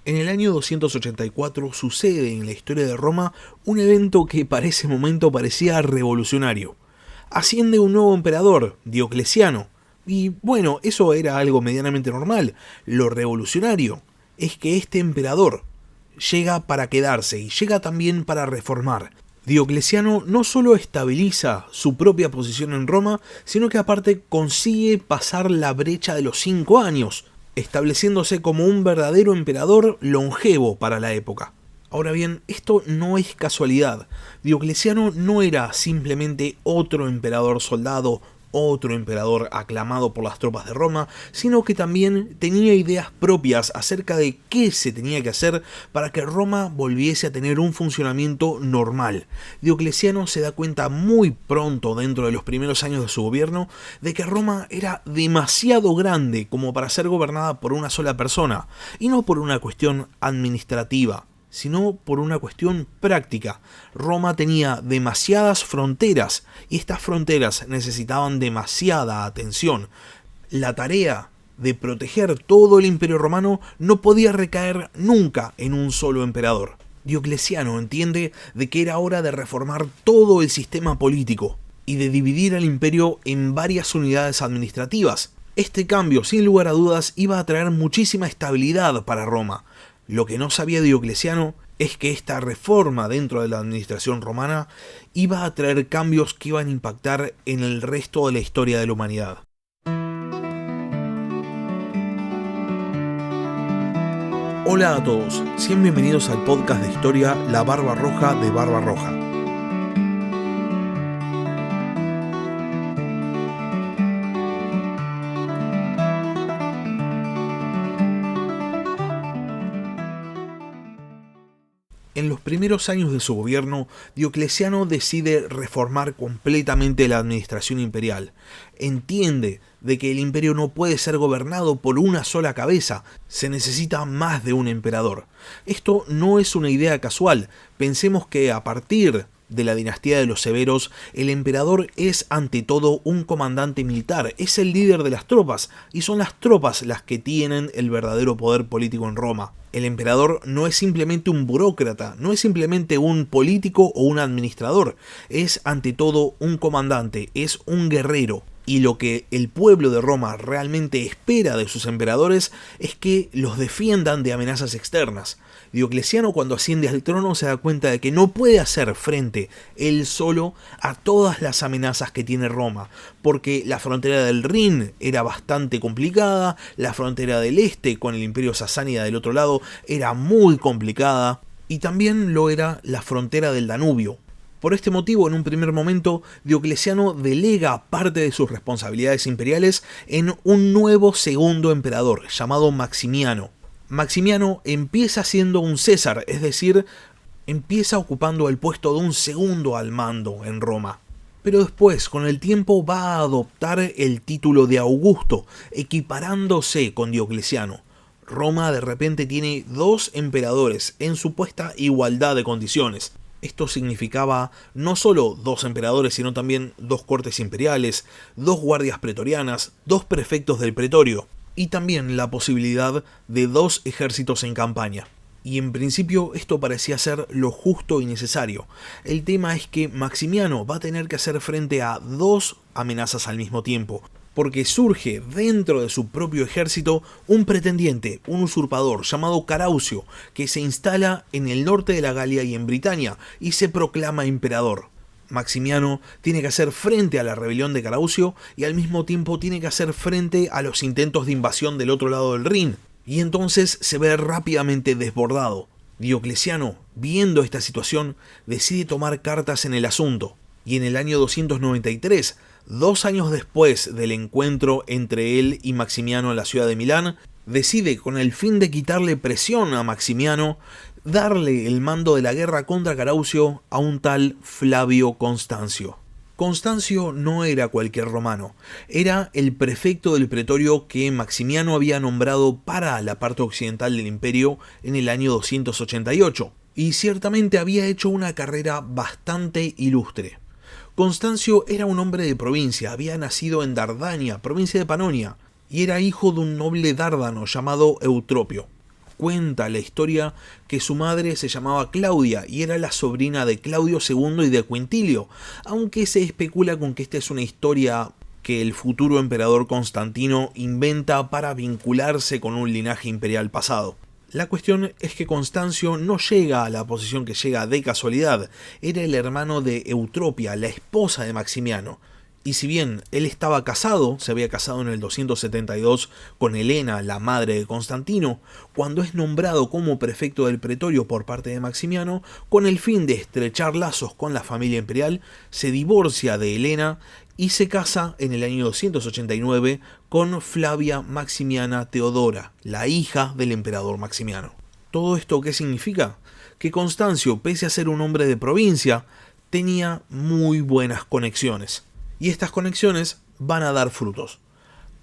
En el año 284 sucede en la historia de Roma un evento que para ese momento parecía revolucionario. Asciende un nuevo emperador, Diocleciano, y bueno, eso era algo medianamente normal. Lo revolucionario es que este emperador llega para quedarse y llega también para reformar. Diocleciano no solo estabiliza su propia posición en Roma, sino que aparte consigue pasar la brecha de los 5 años, estableciéndose como un verdadero emperador longevo para la época. Ahora bien, esto no es casualidad. Diocleciano no era simplemente otro emperador soldado, otro emperador aclamado por las tropas de Roma, sino que también tenía ideas propias acerca de qué se tenía que hacer para que Roma volviese a tener un funcionamiento normal. Diocleciano se da cuenta muy pronto, dentro de los primeros años de su gobierno, de que Roma era demasiado grande como para ser gobernada por una sola persona, y no por una cuestión administrativa, sino por una cuestión práctica. Roma tenía demasiadas fronteras y estas fronteras necesitaban demasiada atención. La tarea de proteger todo el Imperio Romano no podía recaer nunca en un solo emperador. Diocleciano entiende de que era hora de reformar todo el sistema político y de dividir al imperio en varias unidades administrativas. Este cambio, sin lugar a dudas, iba a traer muchísima estabilidad para Roma. Lo que no sabía Diocleciano es que esta reforma dentro de la administración romana iba a traer cambios que iban a impactar en el resto de la historia de la humanidad. Hola a todos, sean bienvenidos al podcast de historia La Barba Roja de Barba Roja. En los primeros años de su gobierno, Diocleciano decide reformar completamente la administración imperial. Entiende de que el imperio no puede ser gobernado por una sola cabeza, se necesita más de un emperador. Esto no es una idea casual. Pensemos que a partir de la dinastía de los Severos, el emperador es ante todo un comandante militar, es el líder de las tropas, y son las tropas las que tienen el verdadero poder político en Roma. El emperador no es simplemente un burócrata, no es simplemente un político o un administrador, es ante todo un comandante, es un guerrero. Y lo que el pueblo de Roma realmente espera de sus emperadores es que los defiendan de amenazas externas. Diocleciano, cuando asciende al trono, se da cuenta de que no puede hacer frente él solo a todas las amenazas que tiene Roma, porque la frontera del Rin era bastante complicada, la frontera del este con el imperio sasánida del otro lado era muy complicada, y también lo era la frontera del Danubio. Por este motivo, en un primer momento, Diocleciano delega parte de sus responsabilidades imperiales en un nuevo segundo emperador, llamado Maximiano. Maximiano empieza siendo un César, es decir, empieza ocupando el puesto de un segundo al mando en Roma. Pero después, con el tiempo, va a adoptar el título de Augusto, equiparándose con Diocleciano. Roma de repente tiene 2 emperadores en supuesta igualdad de condiciones. Esto significaba no solo 2 emperadores, sino también 2 cortes imperiales, 2 guardias pretorianas, 2 prefectos del pretorio, y también la posibilidad de 2 ejércitos en campaña. Y en principio esto parecía ser lo justo y necesario. El tema es que Maximiano va a tener que hacer frente a 2 amenazas al mismo tiempo, porque surge dentro de su propio ejército un pretendiente, un usurpador llamado Caraucio, que se instala en el norte de la Galia y en Britania, y se proclama emperador. Maximiano tiene que hacer frente a la rebelión de Caraucio y al mismo tiempo tiene que hacer frente a los intentos de invasión del otro lado del Rin, y entonces se ve rápidamente desbordado. Diocleciano, viendo esta situación, decide tomar cartas en el asunto, y en el año 293, 2 años después del encuentro entre él y Maximiano en la ciudad de Milán, decide, con el fin de quitarle presión a Maximiano, darle el mando de la guerra contra Caraucio a un tal Flavio Constancio. Constancio no era cualquier romano, era el prefecto del pretorio que Maximiano había nombrado para la parte occidental del imperio en el año 288, y ciertamente había hecho una carrera bastante ilustre. Constancio era un hombre de provincia, había nacido en Dardania, provincia de Panonia, y era hijo de un noble dárdano llamado Eutropio. cuenta la historia que su madre se llamaba Claudia y era la sobrina de Claudio II y de Quintilio, aunque se especula con que esta es una historia que el futuro emperador Constantino inventa para vincularse con un linaje imperial pasado. La cuestión es que Constancio no llega a la posición que llega de casualidad, era el hermano de Eutropia, la esposa de Maximiano. Y si bien él estaba casado, se había casado en el 272 con Helena, la madre de Constantino, cuando es nombrado como prefecto del pretorio por parte de Maximiano, con el fin de estrechar lazos con la familia imperial, se divorcia de Helena y se casa en el año 289 con Flavia Maximiana Teodora, la hija del emperador Maximiano. ¿Todo esto qué significa? Que Constancio, pese a ser un hombre de provincia, tenía muy buenas conexiones. Y estas conexiones van a dar frutos.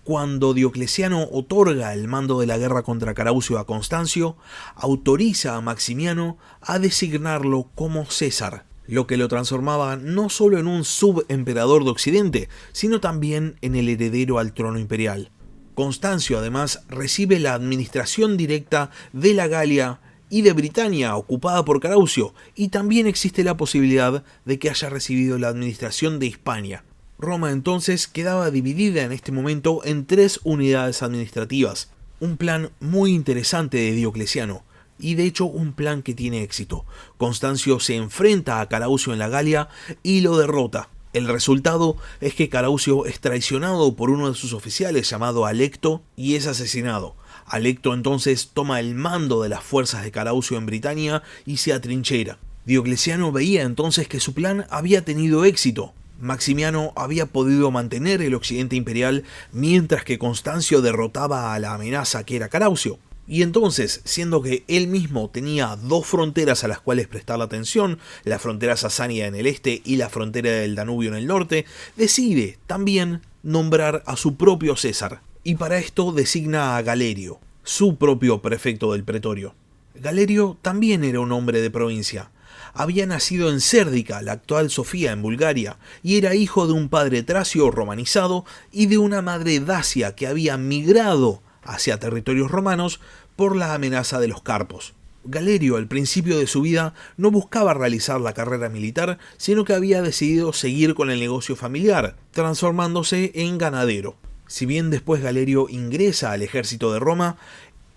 Cuando Diocleciano otorga el mando de la guerra contra Caraucio a Constancio, autoriza a Maximiano a designarlo como César, lo que lo transformaba no solo en un subemperador de Occidente, sino también en el heredero al trono imperial. Constancio además recibe la administración directa de la Galia y de Britania, ocupada por Caraucio, y también existe la posibilidad de que haya recibido la administración de Hispania. Roma entonces quedaba dividida en este momento en 3 unidades administrativas, un plan muy interesante de Diocleciano, y de hecho un plan que tiene éxito. Constancio se enfrenta a Caraucio en la Galia y lo derrota. El resultado es que Caraucio es traicionado por uno de sus oficiales llamado Alecto y es asesinado. Alecto entonces toma el mando de las fuerzas de Caraucio en Britania y se atrinchera. Diocleciano veía entonces que su plan había tenido éxito. Maximiano había podido mantener el occidente imperial mientras que Constancio derrotaba a la amenaza que era Caraucio. Y entonces, siendo que él mismo tenía 2 fronteras a las cuales prestar la atención, la frontera sasánida en el este y la frontera del Danubio en el norte, decide también nombrar a su propio César. Y para esto designa a Galerio, su propio prefecto del pretorio. Galerio también era un hombre de provincia. Había nacido en Sérdica, la actual Sofía en Bulgaria, y era hijo de un padre tracio romanizado y de una madre dacia que había migrado hacia territorios romanos por la amenaza de los carpos. Galerio, al principio de su vida, no buscaba realizar la carrera militar, sino que había decidido seguir con el negocio familiar, transformándose en ganadero. Si bien después Galerio ingresa al ejército de Roma,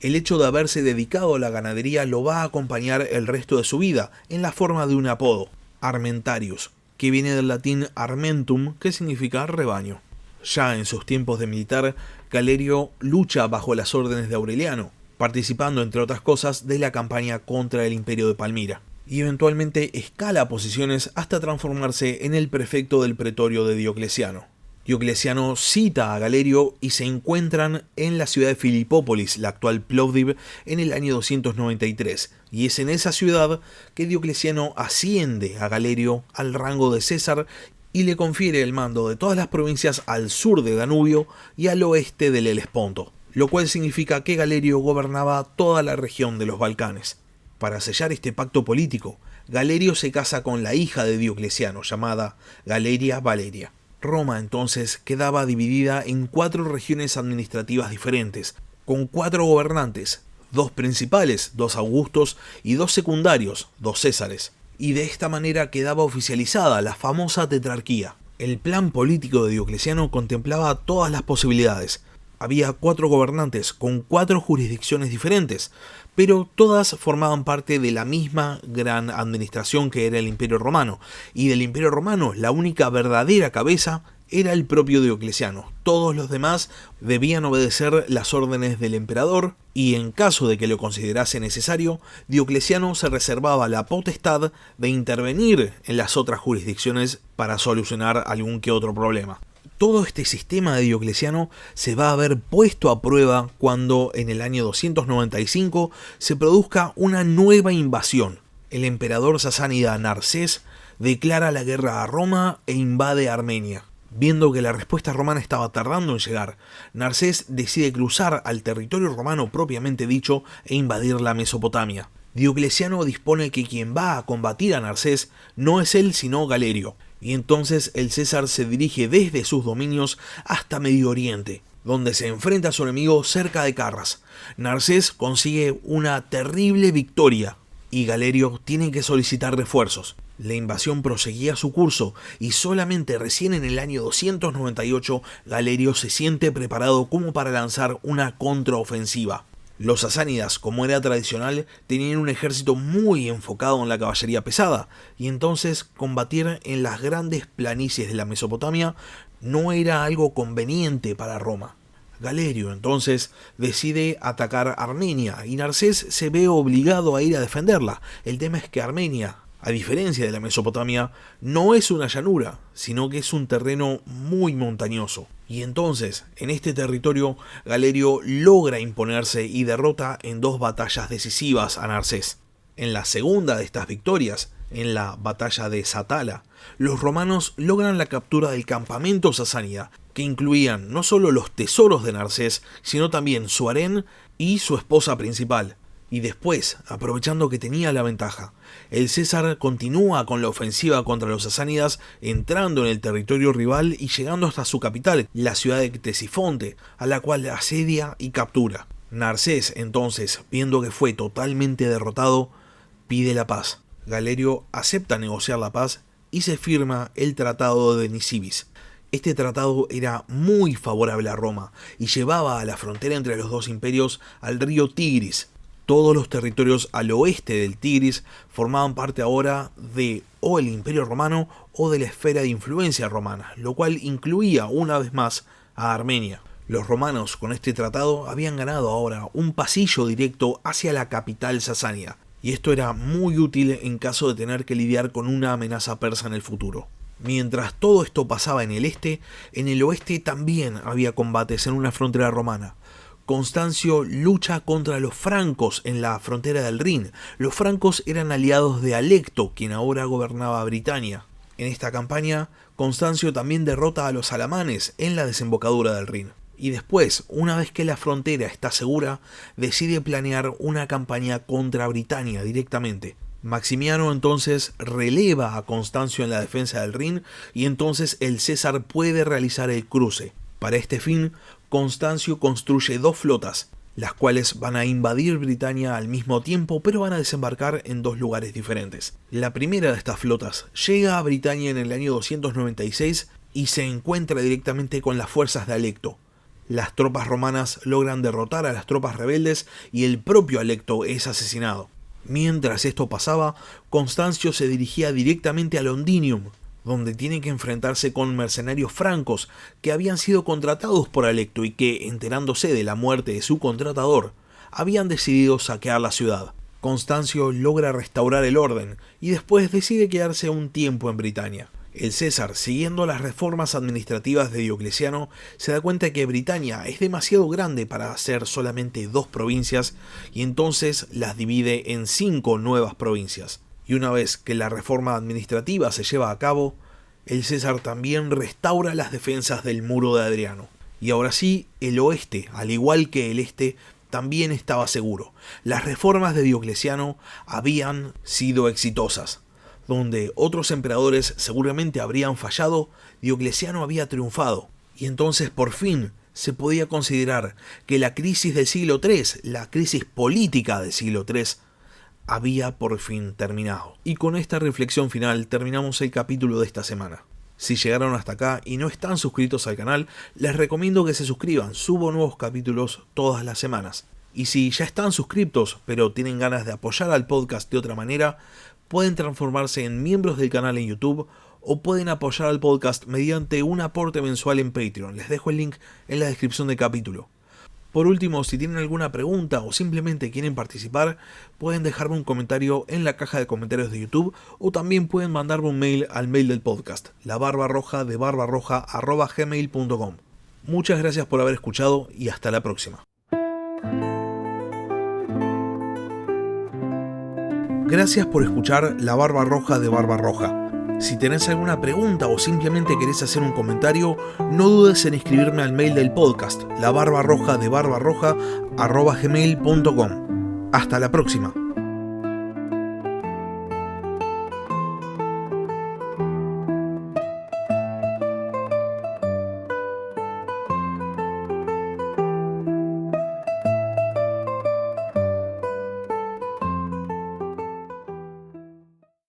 el hecho de haberse dedicado a la ganadería lo va a acompañar el resto de su vida, en la forma de un apodo, Armentarius, que viene del latín armentum, que significa rebaño. Ya en sus tiempos de militar, Galerio lucha bajo las órdenes de Aureliano, participando entre otras cosas de la campaña contra el imperio de Palmira, y eventualmente escala posiciones hasta transformarse en el prefecto del pretorio de Diocleciano. Diocleciano cita a Galerio y se encuentran en la ciudad de Filipópolis, la actual Plovdiv, en el año 293, y es en esa ciudad que Diocleciano asciende a Galerio al rango de César y le confiere el mando de todas las provincias al sur de Danubio y al oeste del Helesponto, lo cual significa que Galerio gobernaba toda la región de los Balcanes. Para sellar este pacto político, Galerio se casa con la hija de Diocleciano, llamada Galeria Valeria. Roma entonces quedaba dividida en 4 regiones administrativas diferentes, con 4 gobernantes, 2 principales, 2 Augustos, y 2 secundarios, 2 Césares. Y de esta manera quedaba oficializada la famosa tetrarquía. El plan político de Diocleciano contemplaba todas las posibilidades. Había 4 gobernantes con 4 jurisdicciones diferentes, pero todas formaban parte de la misma gran administración que era el Imperio Romano, y del Imperio Romano la única verdadera cabeza era el propio Diocleciano. Todos los demás debían obedecer las órdenes del emperador, y en caso de que lo considerase necesario, Diocleciano se reservaba la potestad de intervenir en las otras jurisdicciones para solucionar algún que otro problema. Todo este sistema de Diocleciano se va a ver puesto a prueba cuando en el año 295 se produzca una nueva invasión. El emperador sasánida Narsés declara la guerra a Roma e invade Armenia. Viendo que la respuesta romana estaba tardando en llegar, Narsés decide cruzar al territorio romano propiamente dicho e invadir la Mesopotamia. Diocleciano dispone que quien va a combatir a Narsés no es él sino Galerio, y entonces el César se dirige desde sus dominios hasta Medio Oriente. donde se enfrenta a su enemigo cerca de Carras. Narcés consigue una terrible victoria y Galerio tiene que solicitar refuerzos. La invasión proseguía su curso y solamente recién en el año 298 Galerio se siente preparado como para lanzar una contraofensiva. Los sasánidas, como era tradicional, tenían un ejército muy enfocado en la caballería pesada, y entonces combatir en las grandes planicies de la Mesopotamia no era algo conveniente para Roma. Galerio entonces decide atacar Armenia y Narcés se ve obligado a ir a defenderla. El tema es que Armenia, a diferencia de la Mesopotamia, no es una llanura, sino que es un terreno muy montañoso. Y entonces, en este territorio, Galerio logra imponerse y derrota en 2 batallas decisivas a Narcés. En la segunda de estas victorias, en la batalla de Satala, los romanos logran la captura del campamento sasánida, que incluían no solo los tesoros de Narcés, sino también su harén y su esposa principal. Y después, aprovechando que tenía la ventaja, el César continúa con la ofensiva contra los sasánidas, entrando en el territorio rival y llegando hasta su capital, la ciudad de Ctesifonte, a la cual asedia y captura. Narcés, entonces, viendo que fue totalmente derrotado, pide la paz. Galerio acepta negociar la paz y se firma el Tratado de Nisibis. Este tratado era muy favorable a Roma y llevaba a la frontera entre los dos imperios al río Tigris. Todos los territorios al oeste del Tigris formaban parte ahora de o el Imperio Romano o de la esfera de influencia romana, lo cual incluía una vez más a Armenia. Los romanos con este tratado habían ganado ahora un pasillo directo hacia la capital sasánida, y esto era muy útil en caso de tener que lidiar con una amenaza persa en el futuro. Mientras todo esto pasaba en el este, en el oeste también había combates en una frontera romana. Constancio lucha contra los francos en la frontera del Rin. Los francos eran aliados de Alecto, quien ahora gobernaba Britania. En esta campaña, Constancio también derrota a los alamanes en la desembocadura del Rin. Y después, una vez que la frontera está segura, decide planear una campaña contra Britania directamente. Maximiano entonces releva a Constancio en la defensa del Rin y entonces el César puede realizar el cruce. Para este fin, Constancio construye 2 flotas, las cuales van a invadir Britania al mismo tiempo, pero van a desembarcar en 2 lugares diferentes. La primera de estas flotas llega a Britania en el año 296 y se encuentra directamente con las fuerzas de Alecto. Las tropas romanas logran derrotar a las tropas rebeldes y el propio Alecto es asesinado. Mientras esto pasaba, Constancio se dirigía directamente a Londinium, donde tiene que enfrentarse con mercenarios francos que habían sido contratados por Alecto y que, enterándose de la muerte de su contratador, habían decidido saquear la ciudad. Constancio logra restaurar el orden y después decide quedarse un tiempo en Britania. El César, siguiendo las reformas administrativas de Diocleciano, se da cuenta que Britania es demasiado grande para ser solamente 2 provincias y entonces las divide en 5 nuevas provincias. Y una vez que la reforma administrativa se lleva a cabo, el César también restaura las defensas del muro de Adriano. Y ahora sí, el oeste, al igual que el este, también estaba seguro. Las reformas de Diocleciano habían sido exitosas. Donde otros emperadores seguramente habrían fallado, Diocleciano había triunfado. Y entonces por fin se podía considerar que la crisis del siglo III, la crisis política del siglo III, había por fin terminado. Y con esta reflexión final terminamos el capítulo de esta semana. Si llegaron hasta acá y no están suscritos al canal, les recomiendo que se suscriban, subo nuevos capítulos todas las semanas. Y si ya están suscriptos, pero tienen ganas de apoyar al podcast de otra manera, pueden transformarse en miembros del canal en YouTube o pueden apoyar al podcast mediante un aporte mensual en Patreon. Les dejo el link en la descripción del capítulo. Por último, si tienen alguna pregunta o simplemente quieren participar, pueden dejarme un comentario en la caja de comentarios de YouTube o también pueden mandarme un mail al mail del podcast, labarbarroja@gmail.com. Muchas gracias por haber escuchado y hasta la próxima. Gracias por escuchar La Barba Roja de Barbarroja. Si tenés alguna pregunta o simplemente querés hacer un comentario, no dudes en escribirme al mail del podcast, labarbarrojadebarbarroja@gmail.com. Hasta la próxima.